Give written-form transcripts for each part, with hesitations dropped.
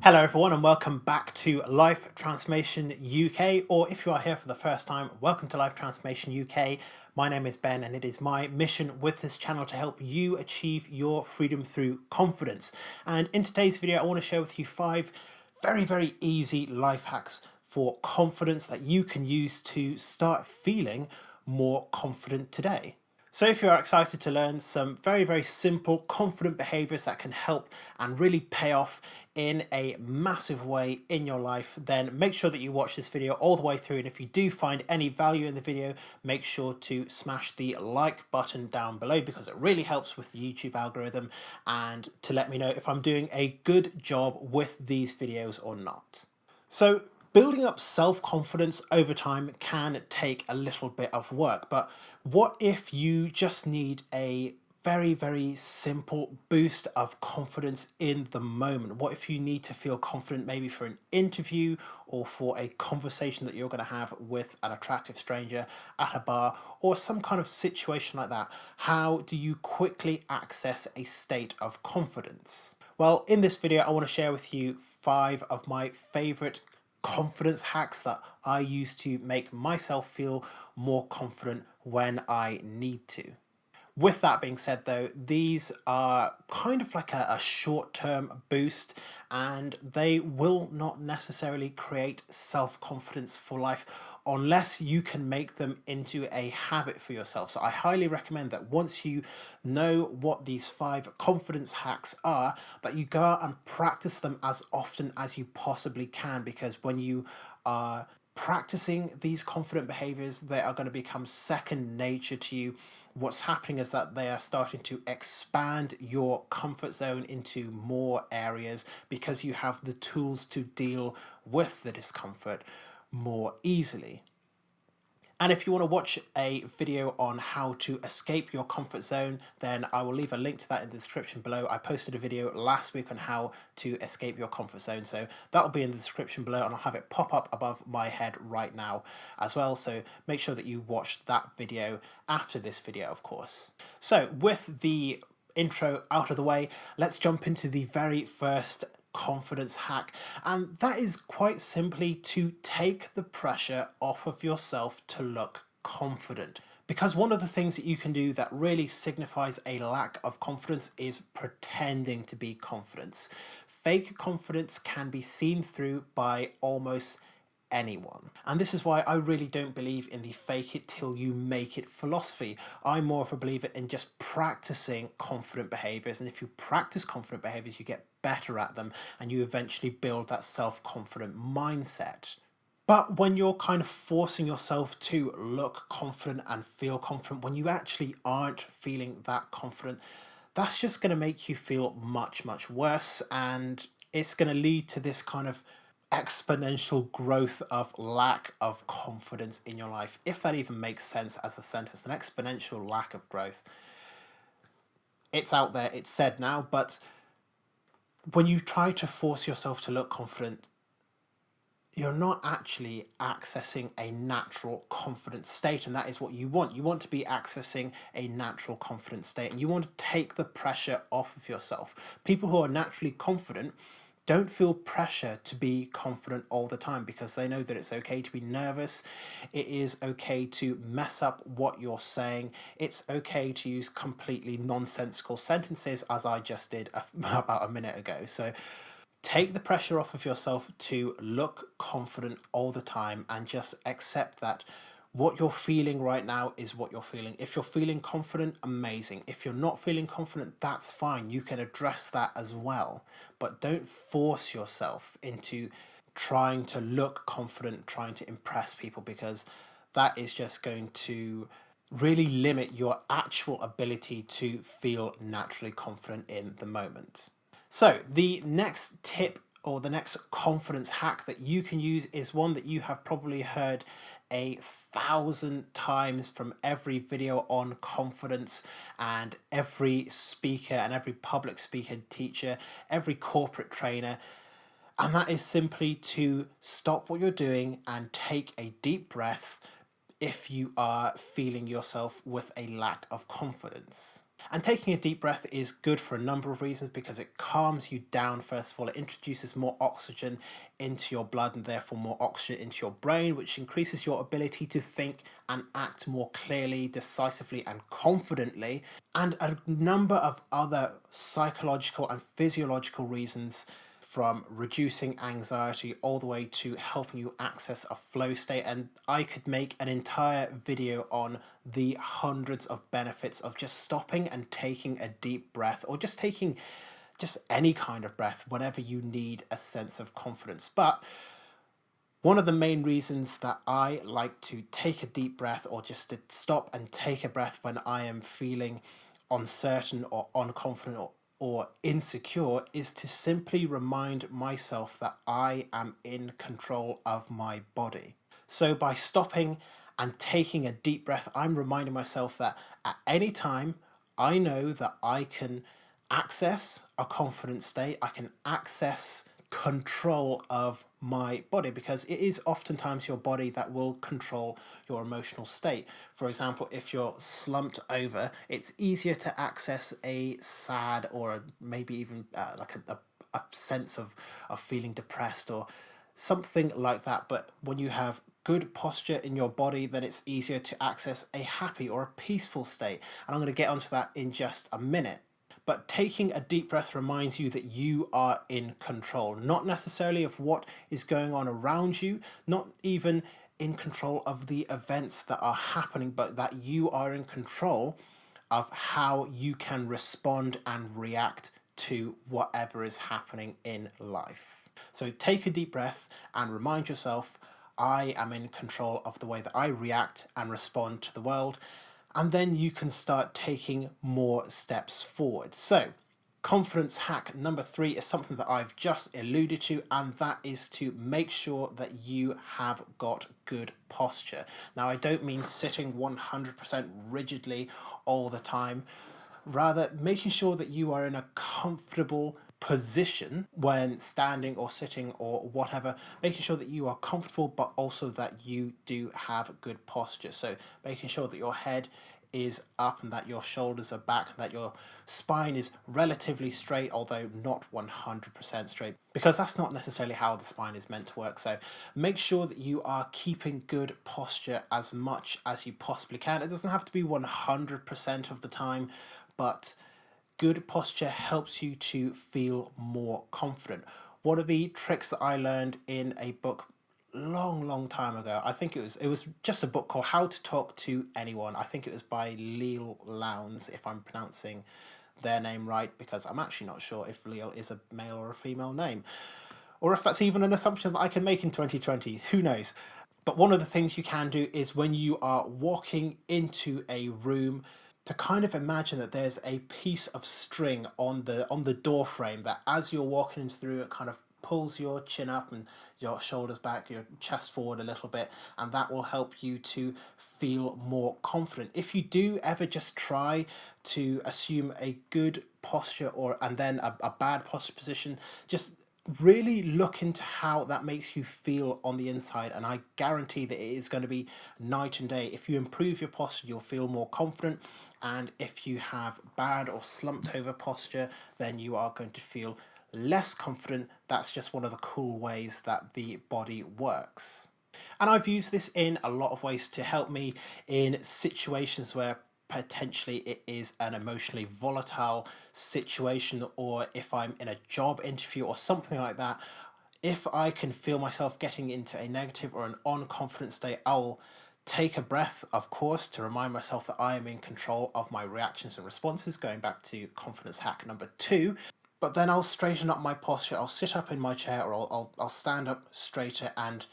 Hello everyone and welcome back to Life Transformation UK, or if you are here for the first time, welcome to Life Transformation UK. My name is Ben and it is my mission with this channel to help you achieve your freedom through confidence. And in today's video I want to share with you 5 very easy life hacks for confidence that you can use to start feeling more confident today. So if you're excited to learn some very simple confident behaviors that can help and really pay off in a massive way in your life, then make sure that you watch this video all the way through, and if you do find any value in the video, make sure to smash the like button down below because it really helps with the YouTube algorithm and to let me know if I'm doing a good job with these videos or not. So building up self-confidence over time can take a little bit of work, but what if you just need a very simple boost of confidence in the moment? What if you need to feel confident maybe for an interview or for a conversation that you're going to have with an attractive stranger at a bar or some kind of situation like that? How do you quickly access a state of confidence? Well, in this video, I want to share with you 5 of my favorite confidence hacks that I use to make myself feel more confident when I need to. With that being said though, these are kind of like a short-term boost and they will not necessarily create self-confidence for life unless you can make them into a habit for yourself. So I highly recommend that once you know what these 5 confidence hacks are, that you go out and practice them as often as you possibly can, because when you are practicing these confident behaviors, they are going to become second nature to you. What's happening is that they are starting to expand your comfort zone into more areas because you have the tools to deal with the discomfort more easily. And if you want to watch a video on how to escape your comfort zone, then I will leave a link to that in the description below. I posted a video last week on how to escape your comfort zone, so that'll be in the description below and I'll have it pop up above my head right now as well. So make sure that you watch that video after this video, of course. So with the intro out of the way, let's jump into the very first confidence hack, and that is quite simply to take the pressure off of yourself to look confident. Because one of the things that you can do that really signifies a lack of confidence is pretending to be confident. Fake confidence can be seen through by almost anyone. And this is why I really don't believe in the fake it till you make it philosophy. I'm more of a believer in just practicing confident behaviors, and if you practice confident behaviors you get better at them and you eventually build that self-confident mindset. But when you're kind of forcing yourself to look confident and feel confident when you actually aren't feeling that confident, that's just going to make you feel much worse, and it's going to lead to this kind of exponential growth of lack of confidence in your life, if that even makes sense as a sentence. An exponential lack of growth. It's out there, it's said now, but when you try to force yourself to look confident, you're not actually accessing a natural confident state, and that is what you want. You want to be accessing a natural confident state, and you want to take the pressure off of yourself. People who are naturally confident don't feel pressure to be confident all the time because they know that it's okay to be nervous. It is okay to mess up what you're saying. It's okay to use completely nonsensical sentences, as I just did about a minute ago. So take the pressure off of yourself to look confident all the time and just accept that what you're feeling right now is what you're feeling. If you're feeling confident, amazing. If you're not feeling confident, that's fine. You can address that as well. But don't force yourself into trying to look confident, trying to impress people, because that is just going to really limit your actual ability to feel naturally confident in the moment. So the next tip or the next confidence hack that you can use is one that you have probably heard 1,000 times from every video on confidence and every speaker and every public speaker, teacher, every corporate trainer. And that is simply to stop what you're doing and take a deep breath if you are feeling yourself with a lack of confidence. And taking a deep breath is good for a number of reasons, because it calms you down. First of all, it introduces more oxygen into your blood and therefore more oxygen into your brain, which increases your ability to think and act more clearly, decisively, and confidently. And a number of other psychological and physiological reasons, from reducing anxiety all the way to helping you access a flow state. And I could make an entire video on the hundreds of benefits of just stopping and taking a deep breath, or just taking just any kind of breath whenever you need a sense of confidence. But one of the main reasons that I like to take a deep breath, or just to stop and take a breath when I am feeling uncertain or unconfident or insecure, is to simply remind myself that I am in control of my body. So by stopping and taking a deep breath, I'm reminding myself that at any time, I know that I can access a confident state, I can access control of my body, because it is oftentimes your body that will control your emotional state. For example, if you're slumped over, it's easier to access a sad, or maybe even like a sense of feeling depressed or something like that. But when you have good posture in your body, then it's easier to access a happy or a peaceful state. And I'm going to get onto that in just a minute. But taking a deep breath reminds you that you are in control, not necessarily of what is going on around you, not even in control of the events that are happening, but that you are in control of how you can respond and react to whatever is happening in life. So take a deep breath and remind yourself, I am in control of the way that I react and respond to the world. And then you can start taking more steps forward. So, confidence hack number 3 is something that I've just alluded to, and that is to make sure that you have got good posture. Now, I don't mean sitting 100% rigidly all the time, rather making sure that you are in a comfortable position when standing or sitting or whatever, making sure that you are comfortable, but also that you do have good posture. So making sure that your head is up and that your shoulders are back and that your spine is relatively straight, although not 100% straight, because that's not necessarily how the spine is meant to work. So make sure that you are keeping good posture as much as you possibly can. It doesn't have to be 100% of the time, but good posture helps you to feel more confident. One of the tricks that I learned in a book long time ago, I think it was just a book called How to Talk to Anyone. I think it was by Leal Lowndes, if I'm pronouncing their name right, because I'm actually not sure if Leal is a male or a female name, or if that's even an assumption that I can make in 2020, who knows. But one of the things you can do is, when you are walking into a room, to kind of imagine that there's a piece of string on the door frame, that as you're walking into the room, it kind of pulls your chin up and your shoulders back, your chest forward a little bit, and that will help you to feel more confident. If you do ever just try to assume a good posture and then a bad posture position, just really look into how that makes you feel on the inside, and I guarantee that it is going to be night and day. If you improve your posture, you'll feel more confident, and if you have bad or slumped over posture, then you are going to feel less confident. That's just one of the cool ways that the body works. And I've used this in a lot of ways to help me in situations where potentially it is an emotionally volatile situation, or if I'm in a job interview or something like that. If I can feel myself getting into a negative or an unconfident state, I'll take a breath, of course, to remind myself that I am in control of my reactions and responses, going back to confidence hack number 2. But then I'll straighten up my posture, I'll sit up in my chair, or I'll stand up straighter and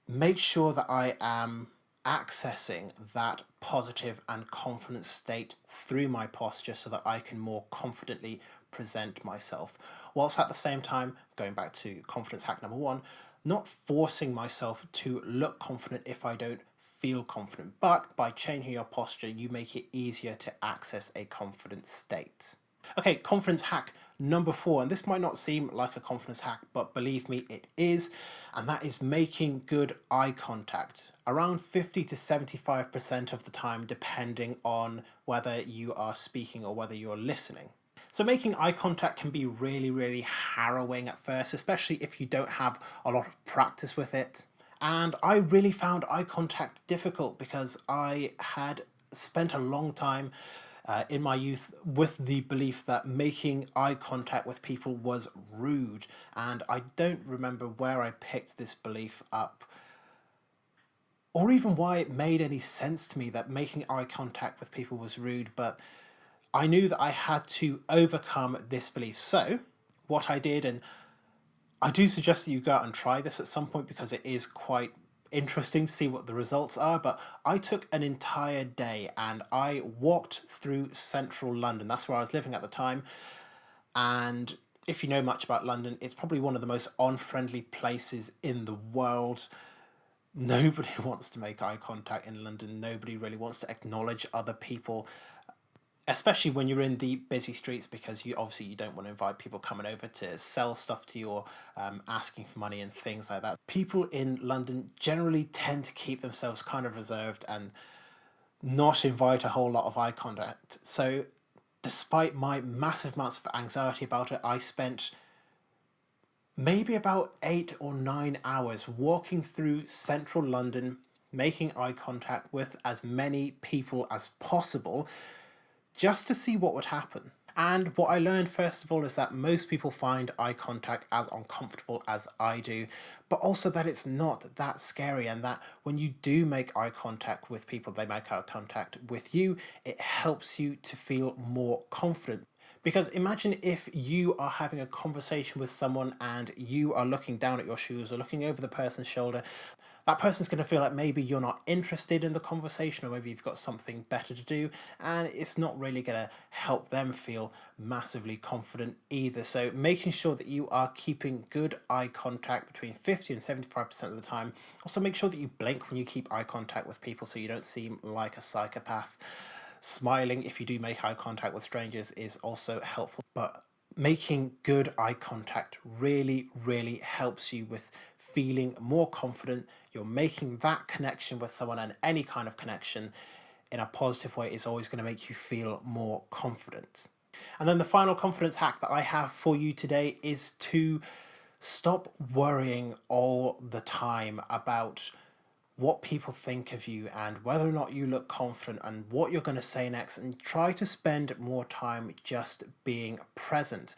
make sure that I am accessing that positive and confident state through my posture, so that I can more confidently present myself. Whilst at the same time, going back to confidence hack number 1, not forcing myself to look confident if I don't feel confident. But by changing your posture, you make it easier to access a confident state. Okay, confidence hack Number four, and this might not seem like a confidence hack, but believe me, it is, and that is making good eye contact. Around 50 to 75% of the time, depending on whether you are speaking or whether you're listening. So making eye contact can be really, really harrowing at first, especially if you don't have a lot of practice with it. And I really found eye contact difficult because I had spent a long time in my youth with the belief that making eye contact with people was rude. And I don't remember where I picked this belief up or even why it made any sense to me that making eye contact with people was rude, but I knew that I had to overcome this belief. So, what I did, and I do suggest that you go out and try this at some point because it is quite interesting to see what the results are. But I took an entire day and I walked through central London. That's where I was living at the time. And if you know much about London, it's probably one of the most unfriendly places in the world. Nobody wants to make eye contact in London. Nobody really wants to acknowledge other people, especially when you're in the busy streets, because you don't want to invite people coming over to sell stuff to you or asking for money and things like that. People in London generally tend to keep themselves kind of reserved and not invite a whole lot of eye contact. So despite my massive amounts of anxiety about it, I spent maybe about 8 or 9 hours walking through central London, making eye contact with as many people as possible, just to see what would happen. And what I learned first of all is that most people find eye contact as uncomfortable as I do, but also that it's not that scary, and that when you do make eye contact with people, they make eye contact with you, it helps you to feel more confident. Because imagine if you are having a conversation with someone and you are looking down at your shoes or looking over the person's shoulder. That person's going to feel like maybe you're not interested in the conversation, or maybe you've got something better to do, and it's not really going to help them feel massively confident either. So making sure that you are keeping good eye contact between 50 and 75% of the time. Also make sure that you blink when you keep eye contact with people so you don't seem like a psychopath. Smiling if you do make eye contact with strangers is also helpful, but making good eye contact really, really helps you with feeling more confident. You're making that connection with someone, and any kind of connection in a positive way is always going to make you feel more confident. And then the final confidence hack that I have for you today is to stop worrying all the time about what people think of you and whether or not you look confident and what you're going to say next, and try to spend more time just being present.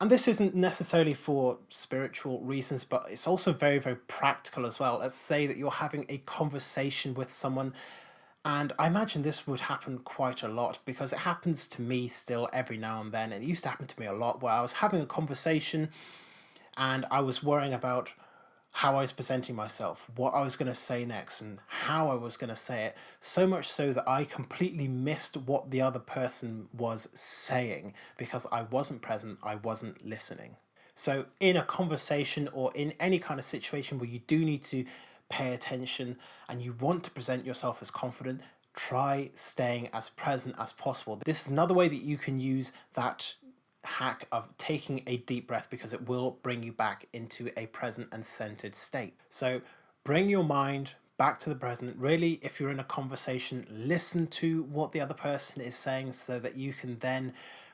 And this isn't necessarily for spiritual reasons, but it's also very, very practical as well. Let's say that you're having a conversation with someone, and I imagine this would happen quite a lot because it happens to me still every now and then. It used to happen to me a lot where I was having a conversation and I was worrying about how I was presenting myself, what I was going to say next, and how I was going to say it, so much so that I completely missed what the other person was saying because I wasn't present, I wasn't listening. So, in a conversation or in any kind of situation where you do need to pay attention and you want to present yourself as confident, try staying as present as possible. This is another way that you can use that hack of taking a deep breath, because it will bring you back into a present and centered state. So bring your mind back to the present. Really, if you're in a conversation, listen to what the other person is saying so that you can then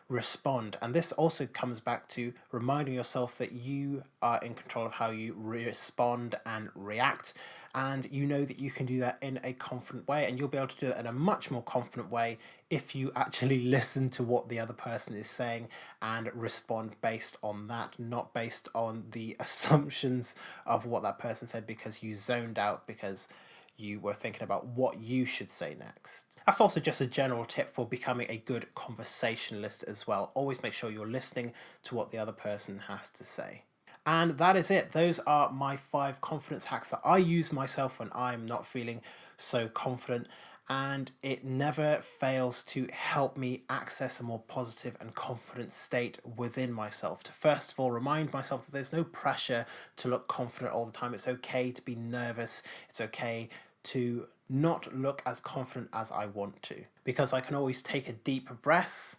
respond. And this also comes back to reminding yourself that you are in control of how you respond and react, and you know that you can do that in a confident way, and you'll be able to do that in a much more confident way if you actually listen to what the other person is saying and respond based on that, not based on the assumptions of what that person said because you zoned out because you were thinking about what you should say next. That's also just a general tip for becoming a good conversationalist as well. Always make sure you're listening to what the other person has to say. And that is it. Those are my 5 confidence hacks that I use myself when I'm not feeling so confident. And it never fails to help me access a more positive and confident state within myself. To first of all remind myself that there's no pressure to look confident all the time. It's okay to be nervous. It's okay to not look as confident as I want to, because I can always take a deep breath,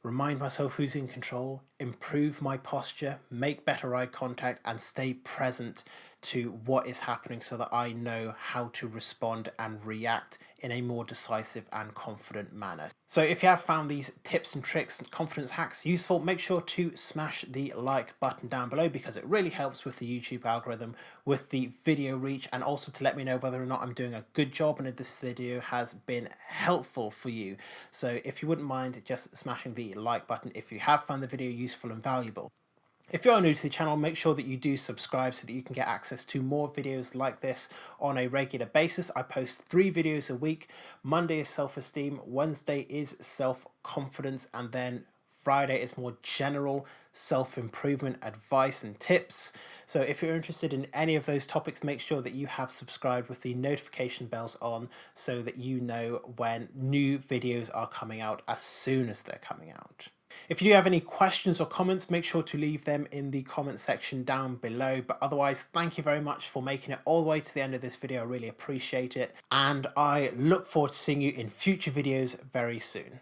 remind myself who's in control, improve my posture, make better eye contact, and stay present to what is happening so that I know how to respond and react in a more decisive and confident manner. So if you have found these tips and tricks and confidence hacks useful, make sure to smash the like button down below, because it really helps with the YouTube algorithm, with the video reach, and also to let me know whether or not I'm doing a good job and if this video has been helpful for you. So if you wouldn't mind just smashing the like button if you have found the video useful and valuable. If you are new to the channel, make sure that you do subscribe so that you can get access to more videos like this on a regular basis. I post 3 videos a week. Monday is self-esteem, Wednesday is self-confidence, and then Friday is more general self-improvement advice and tips. So if you're interested in any of those topics, make sure that you have subscribed with the notification bells on so that you know when new videos are coming out as soon as they're coming out. If you do have any questions or comments, make sure to leave them in the comment section down below. But otherwise, thank you very much for making it all the way to the end of this video. I really appreciate it. And I look forward to seeing you in future videos very soon.